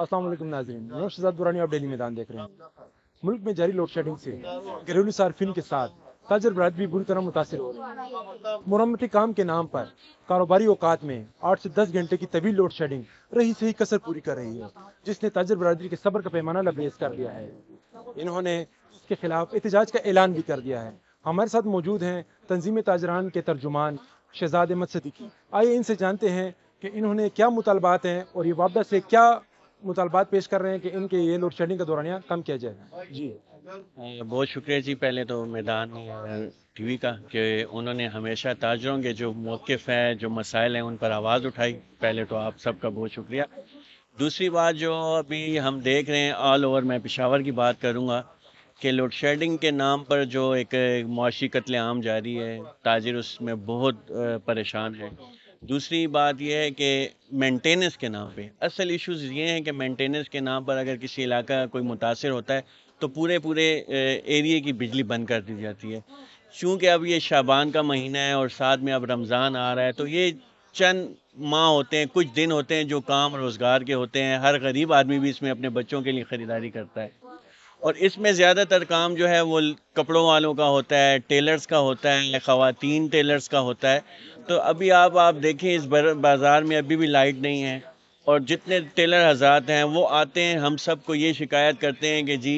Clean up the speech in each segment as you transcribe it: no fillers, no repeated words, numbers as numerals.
अस्सलाम वालेकुम नाज़रीन, मैं शहजाद दुरानी, आप डेली मैदान देख रहे हैं। मुल्क में जारी लोड शेडिंग से घरेलू सार्फिन के साथ ताजर बरादरी बुरी तरह मुतासिर हो रही है। मुरम्मती काम के नाम पर कारोबारी औकात में 8 से 10 घंटे की तवील लोड शेडिंग रही सही कसर पूरी कर रही है, जिसने ताजर बरादरी के सब्र का पैमाना लबरेज कर दिया है। इन्होंने इसके खिलाफ एहतजाज का ऐलान भी कर दिया है। हमारे साथ मौजूद हैं तंजीम ताजरान के तर्जुमान शहजाद अहमद सिद्दीकी। आइए इनसे जानते हैं कि इन्होंने क्या मुतालबात हैं और ये वापदा से क्या मुतालबात पेश कर रहे हैं कि इनके ये लोड शेडिंग का दौरानिया कम किया जाए। जी बहुत शुक्रिया जी। पहले तो मैदान टीवी का कि उन्होंने हमेशा ताजरों के जो मौक़िफ़ हैं, जो मसाइल हैं, उन पर आवाज़ उठाई। पहले तो आप सबका बहुत शुक्रिया। दूसरी बात जो अभी हम देख रहे हैं ऑल ओवर, मैं पेशावर की बात करूँगा कि लोड शेडिंग के नाम पर जो एक मुआशी कत्लेआम जारी है, ताजिर उसमें बहुत परेशान है। दूसरी बात यह है कि मेंटेनेंस के नाम पे असल इश्यूज़ ये हैं कि मेंटेनेंस के नाम पर अगर किसी इलाका कोई मुतासिर होता है तो पूरे एरिए की बिजली बंद कर दी जाती है। चूँकि अब ये शाबान का महीना है और साथ में अब रमज़ान आ रहा है, तो ये चंद माह होते हैं, कुछ दिन होते हैं जो काम रोज़गार के होते हैं। हर गरीब आदमी भी इसमें अपने बच्चों के लिए ख़रीदारी करता है और इसमें ज़्यादातर काम जो है वो कपड़ों वालों का होता है, टेलर्स का होता है, ख़वातीन टेलर्स का होता है। तो अभी आप देखें इस बाज़ार में अभी भी लाइट नहीं है और जितने टेलर हज़रात हैं वो आते हैं, हम सबको ये शिकायत करते हैं कि जी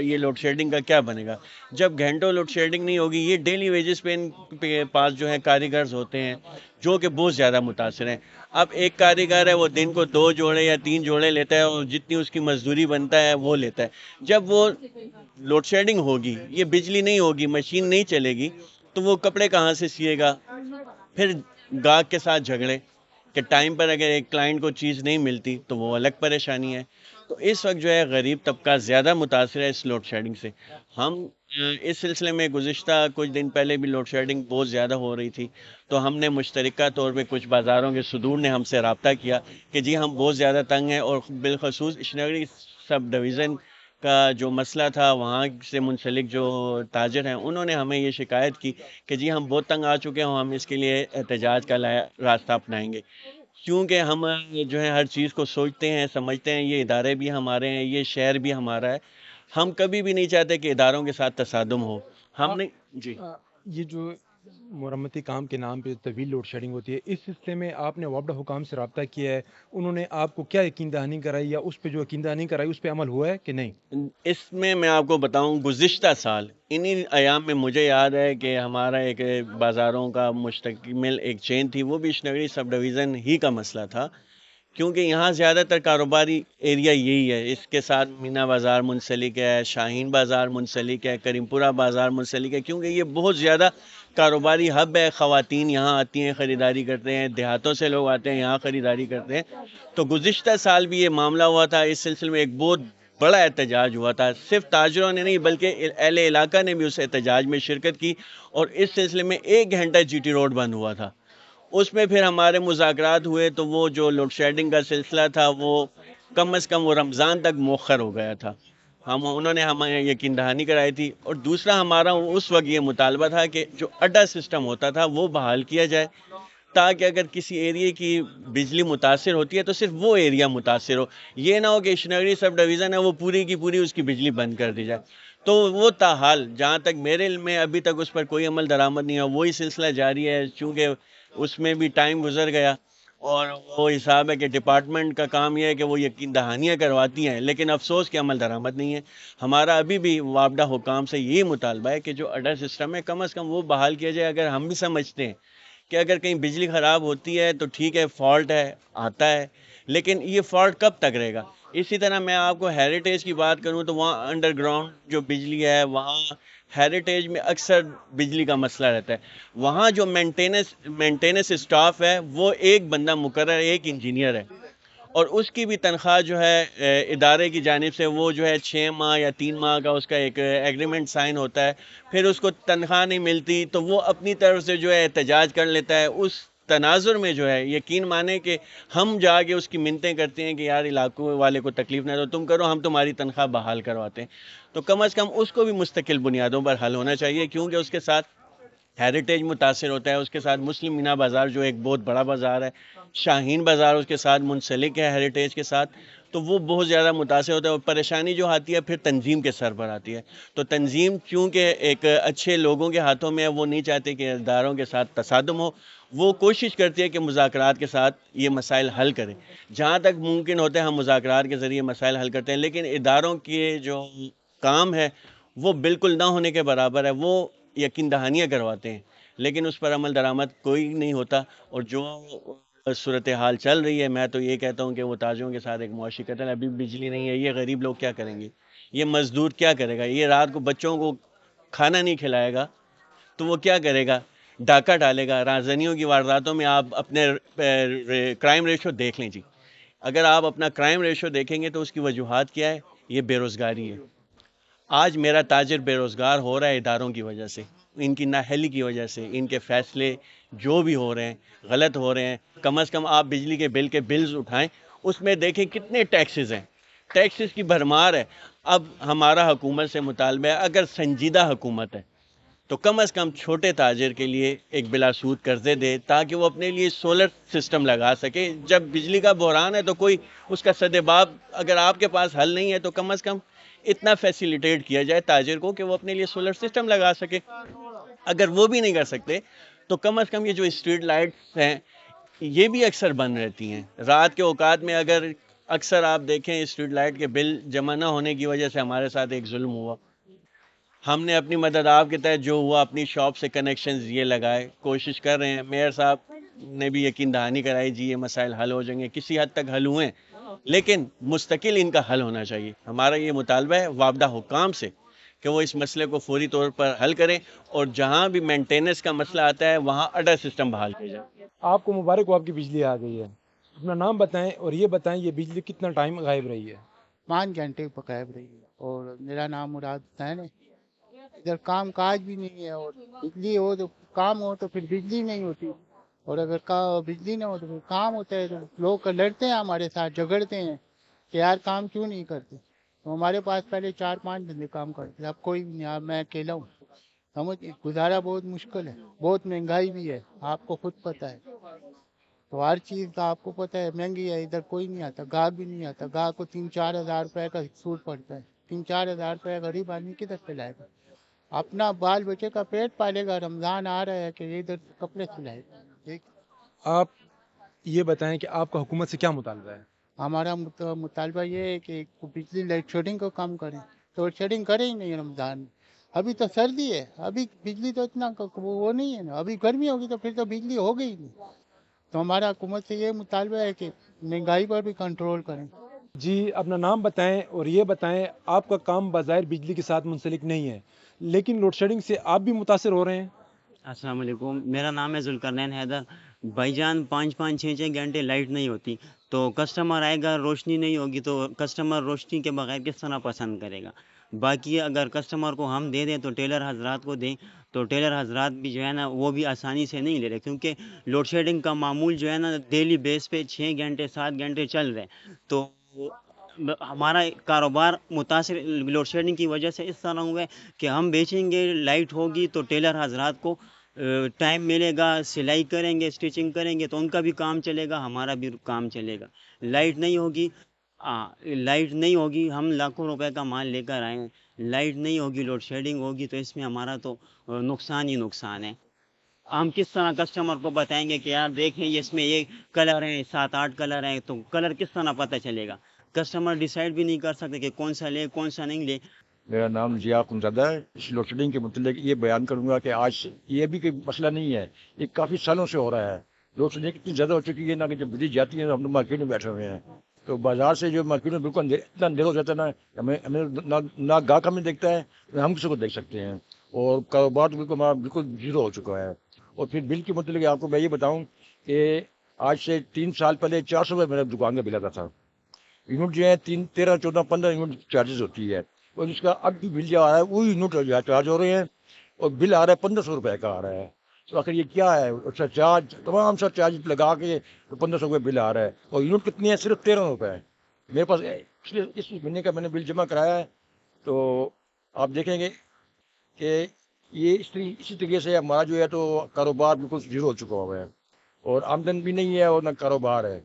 ये लोड शेडिंग का क्या बनेगा। जब घंटों लोड शेडिंग नहीं होगी, ये डेली वेजेस पे इनके पास जो है कारीगर्स होते हैं जो कि बहुत ज़्यादा मुतासिर हैं। अब एक कारीगर है वो दिन को 2 जोड़े या 3 जोड़े लेता है और जितनी उसकी मजदूरी बनता है वो लेता है। जब वो लोड शेडिंग होगी, ये बिजली नहीं होगी, मशीन नहीं चलेगी, तो वो कपड़े कहाँ से सिएगा। फिर गाहक के साथ झगड़े कि टाइम पर अगर एक क्लाइंट को चीज़ नहीं मिलती तो वो अलग परेशानी है। तो इस वक्त जो है गरीब तबका ज़्यादा मुतासिर है इस लोड शेडिंग से। हम इस सिलसिले में गुज़िश्ता कुछ दिन पहले भी लोड शेडिंग बहुत ज़्यादा हो रही थी, तो हमने मुश्तरका तौर पे कुछ बाज़ारों के सदूर ने हमसे रब्ता किया कि जी हम बहुत ज़्यादा तंग हैं और बिलखसूस इशनगरी सब डिवीज़न का जो मसला था, वहाँ से मुंसलिक जो ताजर हैं उन्होंने हमें ये शिकायत की कि जी हम बहुत तंग आ चुके हैं, हम इसके लिए एहतजाज का रास्ता अपनाएंगे। क्योंकि हम जो है हर चीज़ को सोचते हैं, समझते हैं, ये इदारे भी हमारे हैं, ये शहर भी हमारा है। हम कभी भी नहीं चाहते कि इदारों के साथ तसादुम हो। हमने जी ये जो मुरम्मती काम के नाम पे तवील लोड शेडिंग होती है, इस सिलसिले में आपने वापडा हुकाम से रब्ता किया है, उन्होंने आपको क्या यकीन दहानी कराई या उस पे जो यकीन दहानी कराई उस पे अमल हुआ है कि नहीं? इसमें मैं आपको बताऊं, गुज़िश्ता साल इन्हीं अयाम में मुझे याद है कि हमारा एक बाज़ारों का मुश्तमिल एक चेन थी, वो भी इशनगरी सब डिवीज़न ही का मसला था। क्योंकि यहाँ ज़्यादातर कारोबारी एरिया यही है, इसके साथ मीना बाज़ार मुंसलिक है, शाहीन बाज़ार मुंसलिक है, करीमपुरा बाज़ार मुंसलिक है, क्योंकि ये बहुत ज़्यादा कारोबारी हब है। ख़वातीन यहाँ आती हैं, ख़रीदारी करते हैं, देहातों से लोग आते हैं, यहाँ ख़रीदारी करते हैं। तो गुज़िश्ता साल भी ये मामला हुआ था। इस सिलसिले में एक बहुत बड़ा एहतजाज हुआ था। सिर्फ ताजरों ने नहीं बल्कि अहले इलाका ने भी उस एहतजाज में शिरकत की और इस सिलसिले में 1 घंटा जीटी रोड बंद हुआ था। उसमें फिर हमारे मुज़ाकरात हुए तो वो जो लोड शेडिंग का सिलसिला था वो कम से कम वो रमज़ान तक मौखर हो गया था। उन्होंने हमें यकीन दहानी कराई थी। और दूसरा हमारा उस वक्त ये मुतालबा था कि जो अड्डा सिस्टम होता था वो बहाल किया जाए, ताकि अगर किसी एरिया की बिजली मुतासिर होती है तो सिर्फ वो एरिया मुतासिर हो। ये ना हो कि इशनगरी सब डिवीज़न है वो पूरी की पूरी उसकी बिजली बंद कर दी जाए। तो वो ताहाल जहाँ तक मेरे इल्म में अभी तक उस पर कोई अमल दरामद नहीं है, वही सिलसिला जारी है। चूँकि उसमें भी टाइम गुजर गया और वो हिसाब है कि डिपार्टमेंट का काम यह है कि वो यकीन दहानियाँ करवाती हैं, लेकिन अफसोस कि अमल दरामद नहीं है। हमारा अभी भी वापडा हुकाम से यही मुतालबा है कि जो अड्डा सिस्टम है कम से कम वो बहाल किया जाए। अगर हम भी समझते हैं कि अगर कहीं बिजली ख़राब होती है तो ठीक है, फॉल्ट है, आता है, लेकिन ये फॉल्ट कब तक रहेगा। इसी तरह मैं आपको हेरिटेज की बात करूं तो वहाँ अंडरग्राउंड जो बिजली है, वहाँ हेरिटेज में अक्सर बिजली का मसला रहता है। वहाँ जो मेंटेनेंस स्टाफ है वो एक बंदा मुकर्रर, एक इंजीनियर है और उसकी भी तनख्वाह जो है इदारे की जानिब से वो जो है 6 माह या 3 माह का उसका एक एग्रीमेंट साइन होता है। फिर उसको तनख्वाह नहीं मिलती तो वो अपनी तरफ से जो है एहतजाज कर लेता है। उस तनाजुर में जो है यकीन माने कि हम जाके उसकी मिन्नतें करते हैं कि यार इलाकों वाले को तकलीफ़ ना दो, तुम करो, हम तुम्हारी तनख्वाह बहाल करवाते हैं। तो कम से कम उसको भी मुस्तकिल बुनियादों पर हल होना चाहिए, क्योंकि उसके साथ ہیریٹیج متاثر ہوتا ہے، اس کے ساتھ مسلم مینا بازار جو ایک بہت بڑا بازار ہے، شاہین بازار اس کے ساتھ منسلک ہے ہیریٹیج کے ساتھ، تو وہ بہت زیادہ متاثر ہوتا ہے. اور پریشانی جو آتی ہے پھر تنظیم کے سر پر آتی ہے. تو تنظیم چونکہ ایک اچھے لوگوں کے ہاتھوں میں ہے، وہ نہیں چاہتے کہ اداروں کے ساتھ تصادم ہو، وہ کوشش کرتی ہے کہ مذاکرات کے ساتھ یہ مسائل حل کریں. جہاں تک ممکن ہوتا ہے ہم مذاکرات کے ذریعے مسائل حل کرتے ہیں، لیکن اداروں کے جو کام ہے وہ بالکل نہ ہونے کے برابر ہے. وہ یقین دہانیاں کرواتے ہیں لیکن اس پر عمل درآمد کوئی نہیں ہوتا. اور جو صورتحال چل رہی ہے، میں تو یہ کہتا ہوں کہ وہ تاجروں کے ساتھ ایک معاشی قتل ہے. ابھی بجلی نہیں ہے، یہ غریب لوگ کیا کریں گے؟ یہ مزدور کیا کرے گا؟ یہ رات کو بچوں کو کھانا نہیں کھلائے گا تو وہ کیا کرے گا؟ ڈاکہ ڈالے گا. رازنیوں کی وارداتوں میں آپ اپنے کرائم ریشو دیکھ لیں جی. اگر آپ اپنا کرائم ریشو دیکھیں گے تو اس کی وجوہات کیا ہے؟ یہ بے روزگاری ہے. آج میرا تاجر بے روزگار ہو رہا ہے اداروں کی وجہ سے، ان کی نااہلی کی وجہ سے. ان کے فیصلے جو بھی ہو رہے ہیں غلط ہو رہے ہیں. کم از کم آپ بجلی کے بل کے بلز اٹھائیں، اس میں دیکھیں کتنے ٹیکسز ہیں، ٹیکسز کی بھرمار ہے. اب ہمارا حکومت سے مطالبہ ہے، اگر سنجیدہ حکومت ہے تو کم از کم چھوٹے تاجر کے لیے ایک بلا سود قرضے دے تاکہ وہ اپنے لیے سولر سسٹم لگا سکے. جب بجلی کا بحران ہے تو کوئی اس کا سدباب اگر آپ کے پاس حل نہیں ہے تو کم از کم اتنا فیسیلیٹیٹ کیا جائے تاجر کو کہ وہ اپنے لیے سولر سسٹم لگا سکے. اگر وہ بھی نہیں کر سکتے تو کم از کم یہ جو اسٹریٹ لائٹس ہیں یہ بھی اکثر بند رہتی ہیں. رات کے اوقات میں اگر اکثر آپ دیکھیں اسٹریٹ لائٹ کے بل جمع نہ ہونے کی وجہ سے ہمارے ساتھ ایک ظلم ہوا. ہم نے اپنی مدد آپ کے تحت جو ہوا اپنی شاپ سے کنیکشنز یہ لگائے، کوشش کر رہے ہیں. میئر صاحب نے بھی یقین دہانی کرائی جی یہ مسائل حل ہو جائیں گے. کسی حد تک حل ہوئے لیکن مستقل ان کا حل ہونا چاہیے. ہمارا یہ مطالبہ ہے وابدہ حکام سے کہ وہ اس مسئلے کو فوری طور پر حل کریں اور جہاں بھی مینٹیننس کا مسئلہ آتا ہے وہاں اڈر سسٹم بحال کیا جائے. آپ کو مبارک ہو، آپ کی بجلی آ گئی ہے. اپنا نام بتائیں اور یہ بتائیں یہ بجلی کتنا ٹائم غائب رہی ہے؟ 5 گھنٹے غائب رہی ہے. اور میرا نام مراد حسین ہے. ادھر کام کاج بھی نہیں ہے، اور بجلی ہو تو کام ہو تو پھر بجلی نہیں ہوتی، اور اگر بجلی نہ ہو تو پھر کام ہوتا ہے. تو لوگ لڑتے ہیں ہمارے ساتھ، جھگڑتے ہیں کہ یار کام کیوں نہیں کرتے. تو ہمارے پاس پہلے 4-5 بندے کام کرتے تھے، اب کوئی بھی نہیں. اب میں اکیلا ہوں. سمجھ گزارا بہت مشکل ہے، بہت مہنگائی بھی ہے، آپ کو خود پتہ ہے. تو ہر چیز کا آپ کو پتہ ہے مہنگی ہے. ادھر کوئی نہیں آتا، گاہک بھی نہیں آتا. گاہک کو 3-4 ہزار روپے کا سوٹ پڑتا ہے. 3-4 ہزار روپے غریب آدمی کدھر سے لائے گا؟ اپنا بال بچے کا پیٹ پالے گا. رمضان آ رہا ہے کہ یہ ادھر کپڑے سلائے گا. ٹھیک. آپ یہ بتائیں کہ آپ کا حکومت سے کیا مطالبہ ہے؟ ہمارا مطالبہ یہ ہے کہ بجلی لائٹ شیڈنگ کو کم کریں. تو شیڈنگ کرے ہی نہیں رمضان میں. ابھی تو سردی ہے، ابھی بجلی تو اتنا وہ نہیں ہے نا. ابھی گرمی ہوگی تو پھر تو بجلی ہو گئی نہیں. تو ہمارا حکومت سے یہ مطالبہ ہے کہ مہنگائی پر بھی کنٹرول کریں. جی اپنا نام بتائیں اور یہ بتائیں آپ کا کام بظاہر بجلی کے ساتھ منسلک نہیں ہے لیکن لوڈ شیڈنگ سے آپ بھی متاثر ہو رہے ہیں. السلام علیکم، میرا نام ہے ذوالقرنین حیدر. بھائی جان 5-5 6-6 گھنٹے لائٹ نہیں ہوتی تو کسٹمر آئے گا، روشنی نہیں ہوگی تو کسٹمر روشنی کے بغیر کس طرح پسند کرے گا. باقی اگر کسٹمر کو ہم دے دیں تو ٹیلر حضرات کو دیں تو ٹیلر حضرات بھی جو ہے نا وہ بھی آسانی سے نہیں لے رہے، کیونکہ لوڈ شیڈنگ کا معمول جو ہے نا ڈیلی بیس پہ 6 گھنٹے 7 گھنٹے چل رہے ہیں. تو ہمارا کاروبار متاثر لوڈ شیڈنگ کی وجہ سے اس طرح ہوا ہے کہ ہم بیچیں گے، لائٹ ہوگی تو ٹیلر حضرات کو ٹائم ملے گا، سلائی کریں گے، اسٹیچنگ کریں گے تو ان کا بھی کام چلے گا، ہمارا بھی کام چلے گا. لائٹ نہیں ہوگی، لائٹ نہیں ہوگی، ہم لاکھوں روپے کا مال لے کر آئے ہیں، لائٹ نہیں ہوگی، لوڈ شیڈنگ ہوگی تو اس میں ہمارا تو نقصان ہی نقصان ہے. ہم کس طرح کسٹمر کو بتائیں گے کہ یار دیکھیں اس میں یہ کلر ہیں، 7-8 کلر ہیں، تو کلر کس طرح پتہ چلے گا؟ کسٹمر ڈیسائیڈ بھی نہیں کر سکتے کہ کون سا لے کون سا نہیں لے. میرا نام ضیاء اخندزادہ ہے. اس لوڈ شیڈنگ کے متعلق یہ بیان کروں گا کہ آج یہ بھی کوئی مسئلہ نہیں ہے، یہ کافی سالوں سے ہو رہا ہے. لوڈ شیڈنگ اتنی زیادہ ہو چکی ہے نا کہ جب بجلی جاتی ہے تو ہم لوگ مارکیٹ میں بیٹھے ہوئے ہیں. تو بازار سے جو مارکیٹ میں بالکل اتنا اندھیرا ہو جاتا ہے نا، ہمیں نہ گاہک ہمیں دیکھتا ہے نہ ہم کسی کو دیکھ سکتے ہیں، اور کاروبار تو بالکل ہمارا بالکل زیرو ہو چکا ہے. اور پھر بل کے متعلق آپ کو میں یہ بتاؤں کہ آج سے 3 سال پہلے 400 روپئے میرے دکان کا بل آتا تھا. یونٹ جو ہے 13 14 15 یونٹ چارجز ہوتی ہے، اور اس کا اب بھی بل جو آ رہا ہے وہی یونٹ چارج ہو رہے ہیں اور بل آ رہا ہے 1500 روپئے کا آ رہا ہے. تو آخر یہ کیا ہے؟ اچھا چارج تمام سا چارج لگا کے تو 1500 روپئے بل آ رہا ہے، اور یونٹ کتنی ہے؟ صرف 13 روپئے. میرے پاس اس مہینے کا میں نے بل جمع کرایا ہے تو آپ دیکھیں گے کہ ये इसी तरीके से हमारा जो है तो कारोबार बिल्कुल जीरो हो चुका हुआ है और आमदन भी नहीं है और ना कारोबार है,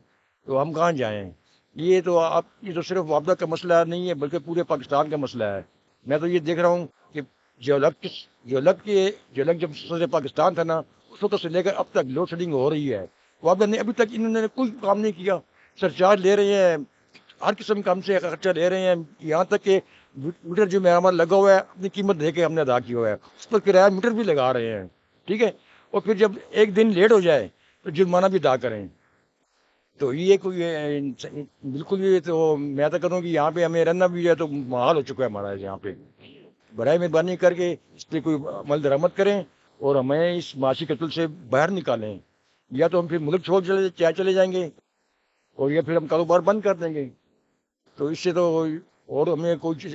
तो हम कहाँ जाएं? ये तो सिर्फ वापदा का मसला नहीं है बल्कि पूरे पाकिस्तान का मसला है। मैं तो ये देख रहा हूँ कि जो अलग जब सदर पाकिस्तान था ना, उस वक्त से लेकर अब तक लोड शेडिंग हो रही है। वापदा ने अभी तक इन्होंने कोई काम नहीं किया, सरचार्ज ले रहे हैं, हर किस्म का हमसे खर्चा ले रहे हैं, यहाँ तक कि मीटर जो हमारा लगा हुआ है अपनी कीमत दे के हमने अदा किया हुआ है, उस पर किराया मीटर भी लगा रहे हैं, ठीक है। और फिर जब एक दिन लेट हो जाए तो जुर्माना भी अदा करें। तो ये कोई बिल्कुल भी, तो मैं तो कहूँ कि यहाँ पे हमें रहना भी है तो माहौल हो चुका है हमारा यहाँ पे। बराए मेहरबानी करके इस पर कोई अमल दरामद करें और हमें इस माशी कत्ल से बाहर निकालें, या तो हम फिर मुल्क छोड़ चले जाएंगे और या फिर हम कारोबार बंद कर देंगे। तो इससे तो और हमें कुछ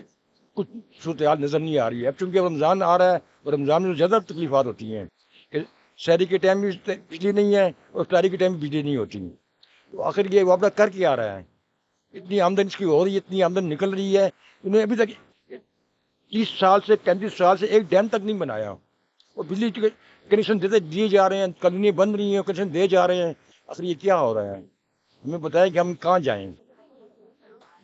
सूरत नज़र नहीं आ रही है। अब चूंकि रमज़ान आ रहा है और रमज़ान में ज़्यादा तकलीफात होती हैं कि शहरी के टाइम भी बिजली नहीं है और इफ्तारी के टाइम भी बिजली नहीं होती। तो आखिर ये वापदा कर क्या रहा है? इतनी आमदन इसकी हो रही है, इतनी आमदन निकल रही है, इन्होंने अभी तक 30 साल से 35 साल से एक डैम तक नहीं बनाया और बिजली कनेक्शन दिए जा रहे हैं, कॉलोनी बन रही हैं, कनेक्शन दे जा रहे हैं। आखिर ये क्या हो रहा है? हमें बताएं कि हम कहाँ जाएं।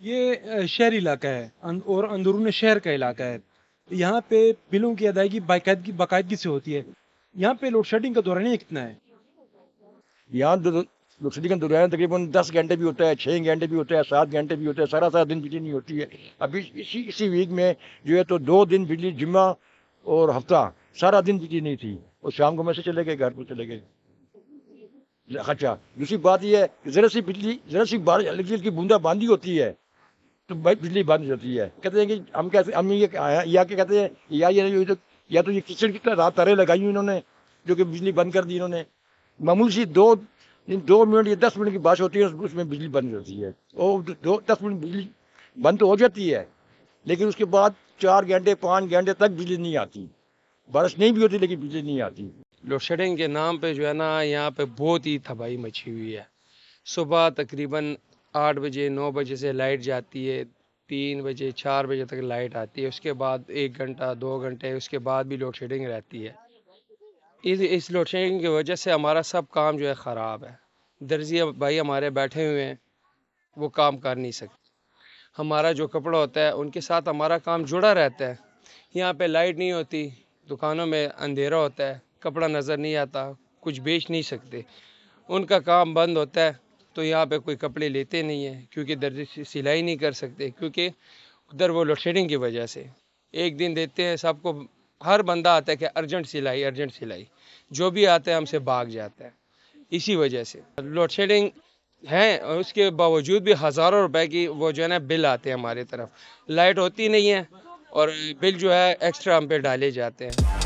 ये शहरी इलाका है और अंदरून शहर का इलाका है। यहाँ पे बिलों की अदायगी बाकायदगी से होती है। यहाँ पे लोड शेडिंग का दौरानिया कितना है? यहाँ लोड शेडिंग का दौरानिया तकरीबन 10 घंटे भी होता है, 6 घंटे भी होता है, 7 घंटे भी होता है, सारा दिन बिजली नहीं होती है। अभी इसी वीक में जो है तो 2 दिन बिजली, जुम्मा और हफ्ता सारा दिन बिजली नहीं थी और शाम को मैसेज चले गए, घर पर चले गए। अच्छा, दूसरी बात यह है कि जरा सी बारिश हल्की हल्की बूंदा बांदी होती है तो बिजली बंद हो जाती है। कहते हैं कि हम ये क्या कहते हैं, या तो ये किचन की रात तारें लगाई हुई इन्होंने जो कि बिजली बंद कर दी इन्होंने। मामूली सी 2 मिनट या 10 मिनट की बात होती है उसमें बिजली बंद हो जाती है और 10 मिनट बिजली बंद तो हो जाती है, लेकिन उसके बाद 4 घंटे 5 घंटे तक बिजली नहीं आती। बारिश नहीं भी होती लेकिन बिजली नहीं आती। लोड शेडिंग के नाम पे जो है ना, यहाँ पे बहुत ही तबाही मची हुई है। सुबह तकरीबन 8 बजे 9 बजे से लाइट जाती है, 3 बजे 4 बजे तक लाइट आती है, उसके बाद 1 घंटा 2 घंटे उसके बाद भी लोड शेडिंग रहती है। इस लोड शेडिंग की वजह से हमारा सब काम जो है ख़राब है। दर्जी भाई हमारे बैठे हुए हैं, वो काम कर नहीं सकते। हमारा जो कपड़ा होता है उनके साथ हमारा काम जुड़ा रहता है। यहाँ पे लाइट नहीं होती, दुकानों में अंधेरा होता है, कपड़ा नज़र नहीं आता, कुछ बेच नहीं सकते, उनका काम बंद होता है तो यहाँ पे कोई कपड़े लेते नहीं है क्योंकि दर्जी सिलाई नहीं कर सकते, क्योंकि उधर वो लोड शेडिंग की वजह से एक दिन देते हैं सबको। हर बंदा आता है कि अर्जेंट सिलाई, जो भी आता है हमसे भाग जाता है। इसी वजह से लोड शेडिंग है और उसके बावजूद भी हज़ारों रुपए की वो जो है ना बिल आते हैं हमारी तरफ। लाइट होती नहीं है और बिल जो है एक्स्ट्रा हम पे डाले जाते हैं।